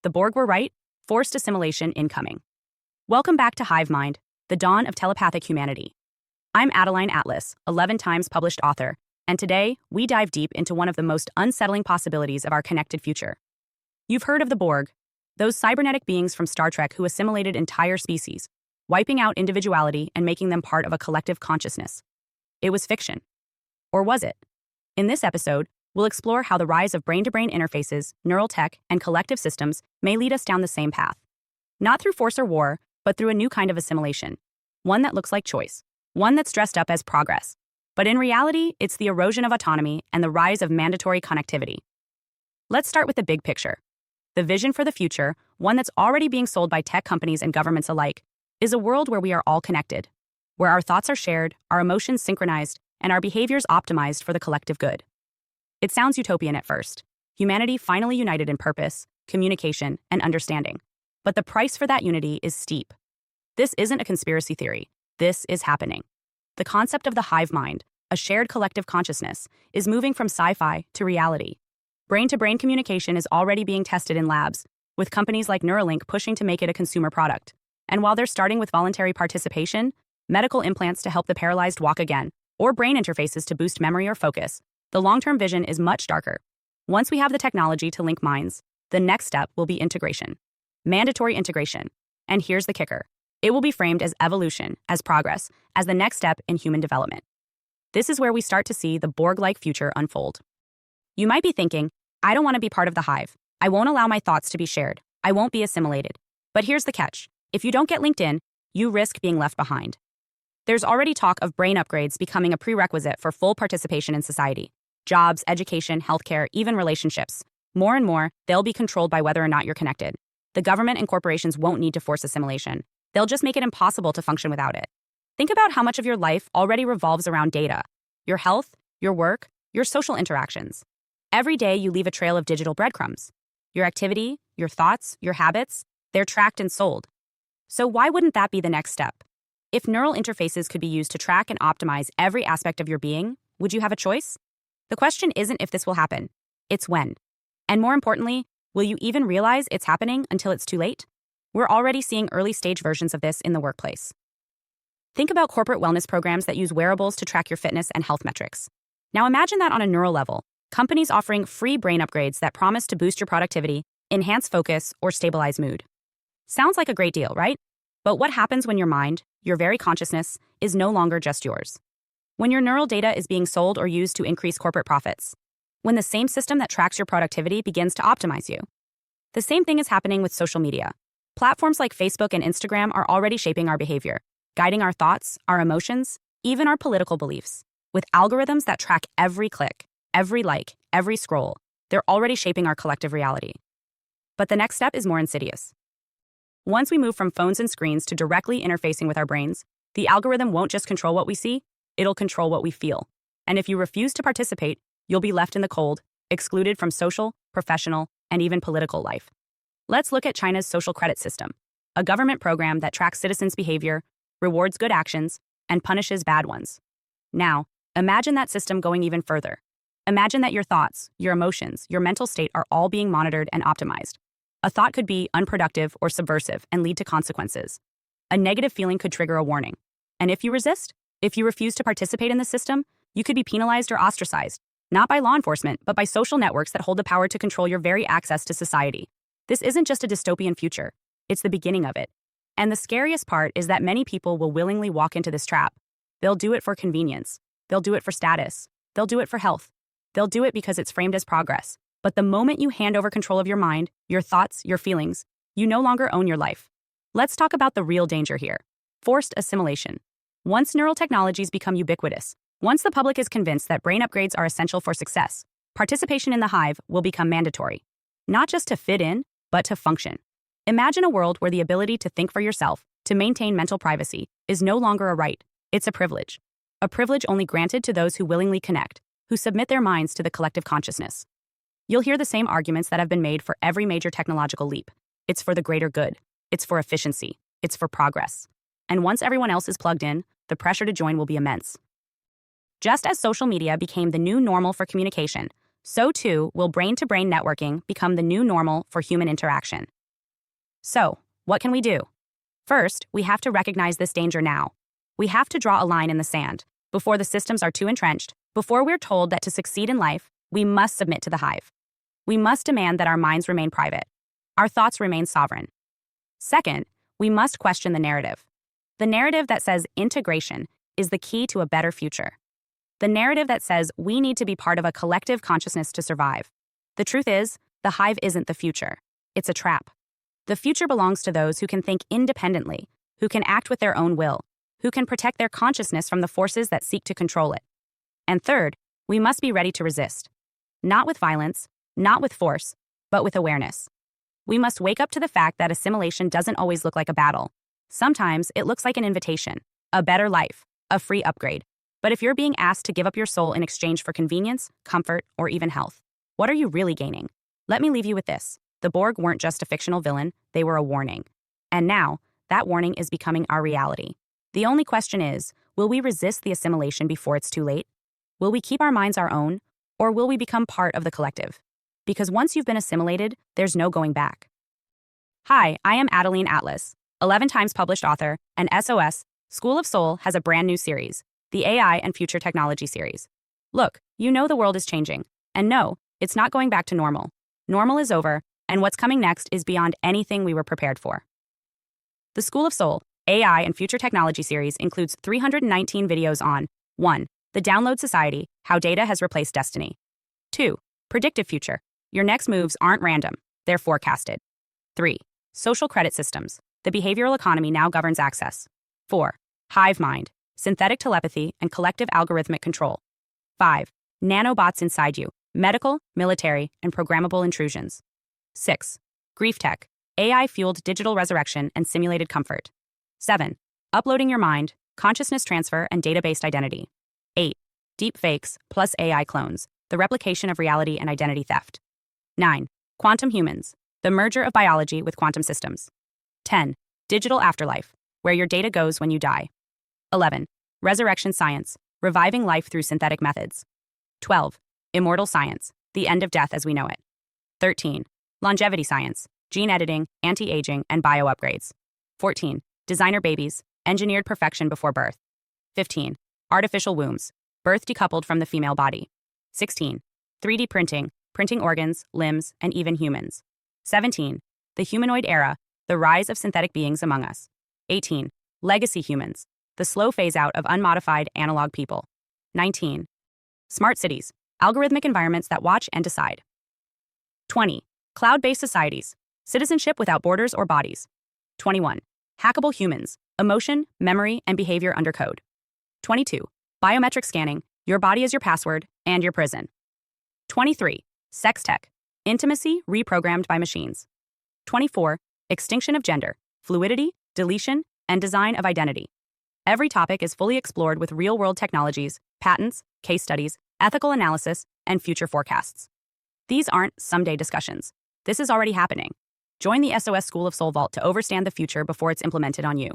The Borg were right, forced assimilation incoming. Welcome back to Hive Mind, the dawn of telepathic humanity. I'm Adeline Atlas, 11 times published author, and today we dive deep into one of the most unsettling possibilities of our connected future. You've heard of the Borg, those cybernetic beings from Star Trek who assimilated entire species, wiping out individuality and making them part of a collective consciousness. It was fiction. Or was it? In this episode, we'll explore how the rise of brain-to-brain interfaces, neural tech, and collective systems may lead us down the same path. Not through force or war, but through a new kind of assimilation. One that looks like choice. One that's dressed up as progress. But in reality, it's the erosion of autonomy and the rise of mandatory connectivity. Let's start with the big picture. The vision for the future, one that's already being sold by tech companies and governments alike, is a world where we are all connected, where our thoughts are shared, our emotions synchronized, and our behaviors optimized for the collective good. It sounds utopian at first. Humanity finally united in purpose, communication, and understanding. But the price for that unity is steep. This isn't a conspiracy theory. This is happening. The concept of the hive mind, a shared collective consciousness, is moving from sci-fi to reality. Brain-to-brain communication is already being tested in labs, with companies like Neuralink pushing to make it a consumer product. And while they're starting with voluntary participation, medical implants to help the paralyzed walk again, or brain interfaces to boost memory or focus, the long-term vision is much darker. Once we have the technology to link minds, the next step will be integration. Mandatory integration. And here's the kicker. It will be framed as evolution, as progress, as the next step in human development. This is where we start to see the Borg-like future unfold. You might be thinking, I don't want to be part of the hive. I won't allow my thoughts to be shared. I won't be assimilated. But here's the catch. If you don't get linked in, you risk being left behind. There's already talk of brain upgrades becoming a prerequisite for full participation in society. Jobs, education, healthcare, even relationships. More and more, they'll be controlled by whether or not you're connected. The government and corporations won't need to force assimilation. They'll just make it impossible to function without it. Think about how much of your life already revolves around data. Your health, your work, your social interactions. Every day you leave a trail of digital breadcrumbs. Your activity, your thoughts, your habits, they're tracked and sold. So why wouldn't that be the next step? If neural interfaces could be used to track and optimize every aspect of your being, would you have a choice? The question isn't if this will happen, it's when. And more importantly, will you even realize it's happening until it's too late? We're already seeing early-stage versions of this in the workplace. Think about corporate wellness programs that use wearables to track your fitness and health metrics. Now imagine that on a neural level, companies offering free brain upgrades that promise to boost your productivity, enhance focus, or stabilize mood. Sounds like a great deal, right? But what happens when your mind, your very consciousness, is no longer just yours? When your neural data is being sold or used to increase corporate profits? When the same system that tracks your productivity begins to optimize you? The same thing is happening with social media. Platforms like Facebook and Instagram are already shaping our behavior, guiding our thoughts, our emotions, even our political beliefs. With algorithms that track every click, every like, every scroll, they're already shaping our collective reality. But the next step is more insidious. Once we move from phones and screens to directly interfacing with our brains, the algorithm won't just control what we see, it'll control what we feel. And if you refuse to participate, you'll be left in the cold, excluded from social, professional, and even political life. Let's look at China's social credit system, a government program that tracks citizens' behavior, rewards good actions, and punishes bad ones. Now, imagine that system going even further. Imagine that your thoughts, your emotions, your mental state are all being monitored and optimized. A thought could be unproductive or subversive and lead to consequences. A negative feeling could trigger a warning. And if you resist, if you refuse to participate in the system, you could be penalized or ostracized, not by law enforcement, but by social networks that hold the power to control your very access to society. This isn't just a dystopian future, it's the beginning of it. And the scariest part is that many people will willingly walk into this trap. They'll do it for convenience. They'll do it for status. They'll do it for health. They'll do it because it's framed as progress. But the moment you hand over control of your mind, your thoughts, your feelings, you no longer own your life. Let's talk about the real danger here. Forced assimilation. Once neural technologies become ubiquitous, once the public is convinced that brain upgrades are essential for success, participation in the hive will become mandatory. Not just to fit in, but to function. Imagine a world where the ability to think for yourself, to maintain mental privacy, is no longer a right, it's a privilege. A privilege only granted to those who willingly connect, who submit their minds to the collective consciousness. You'll hear the same arguments that have been made for every major technological leap. It's for the greater good. It's for efficiency. It's for progress. And once everyone else is plugged in, the pressure to join will be immense. Just as social media became the new normal for communication, so too will brain-to-brain networking become the new normal for human interaction. So, what can we do? First, we have to recognize this danger now. We have to draw a line in the sand, before the systems are too entrenched, before we're told that to succeed in life, we must submit to the hive. We must demand that our minds remain private, our thoughts remain sovereign. Second, we must question the narrative. The narrative that says integration is the key to a better future. The narrative that says we need to be part of a collective consciousness to survive. The truth is, the hive isn't the future. It's a trap. The future belongs to those who can think independently, who can act with their own will, who can protect their consciousness from the forces that seek to control it. And third, we must be ready to resist. Not with violence, not with force, but with awareness. We must wake up to the fact that assimilation doesn't always look like a battle. Sometimes it looks like an invitation, a better life, a free upgrade. But if you're being asked to give up your soul in exchange for convenience, comfort, or even health, what are you really gaining? Let me leave you with this. The Borg weren't just a fictional villain, they were a warning. And now, that warning is becoming our reality. The only question is, will we resist the assimilation before it's too late? Will we keep our minds our own, or will we become part of the collective? Because once you've been assimilated, there's no going back. Hi, I am Adeline Atlas, 11 times published author, and SOS, School of Soul has a brand new series, the AI and Future Technology series. Look, you know the world is changing, and no, it's not going back to normal. Normal is over, and what's coming next is beyond anything we were prepared for. The School of Soul, AI and Future Technology series includes 319 videos on 1. The Download Society, How Data Has Replaced Destiny. 2. Predictive Future. Your next moves aren't random, they're forecasted. 3. Social Credit Systems. The behavioral economy now governs access. 4. Hive Mind. Synthetic telepathy and collective algorithmic control. 5. Nanobots inside you. Medical, military, and programmable intrusions. 6. Grief Tech. AI-fueled digital resurrection and simulated comfort. 7. Uploading your mind, consciousness transfer, and data-based identity. 8. Deep fakes plus AI clones. The replication of reality and identity theft. 9. Quantum humans. The merger of biology with quantum systems. 10. Digital afterlife, where your data goes when you die. 11. Resurrection science, reviving life through synthetic methods. 12. Immortal science, the end of death as we know it. 13. Longevity science, gene editing, anti-aging, and bio-upgrades. 14. Designer babies, engineered perfection before birth. 15. Artificial wombs, birth decoupled from the female body. 16. 3D printing, printing organs, limbs, and even humans. 17. The humanoid era, the rise of synthetic beings among us. 18. Legacy humans, the slow phase-out of unmodified analog people. 19. Smart cities, algorithmic environments that watch and decide. 20. Cloud-based societies, citizenship without borders or bodies. 21. Hackable humans, emotion, memory, and behavior under code. 22. Biometric scanning, your body is your password and your prison. 23. Sex tech, intimacy reprogrammed by machines. 24. Extinction of gender, fluidity, deletion, and design of identity. Every topic is fully explored with real-world technologies, patents, case studies, ethical analysis, and future forecasts. These aren't someday discussions. This is already happening. Join the SOS School of Soul Vault to overstand the future before it's implemented on you.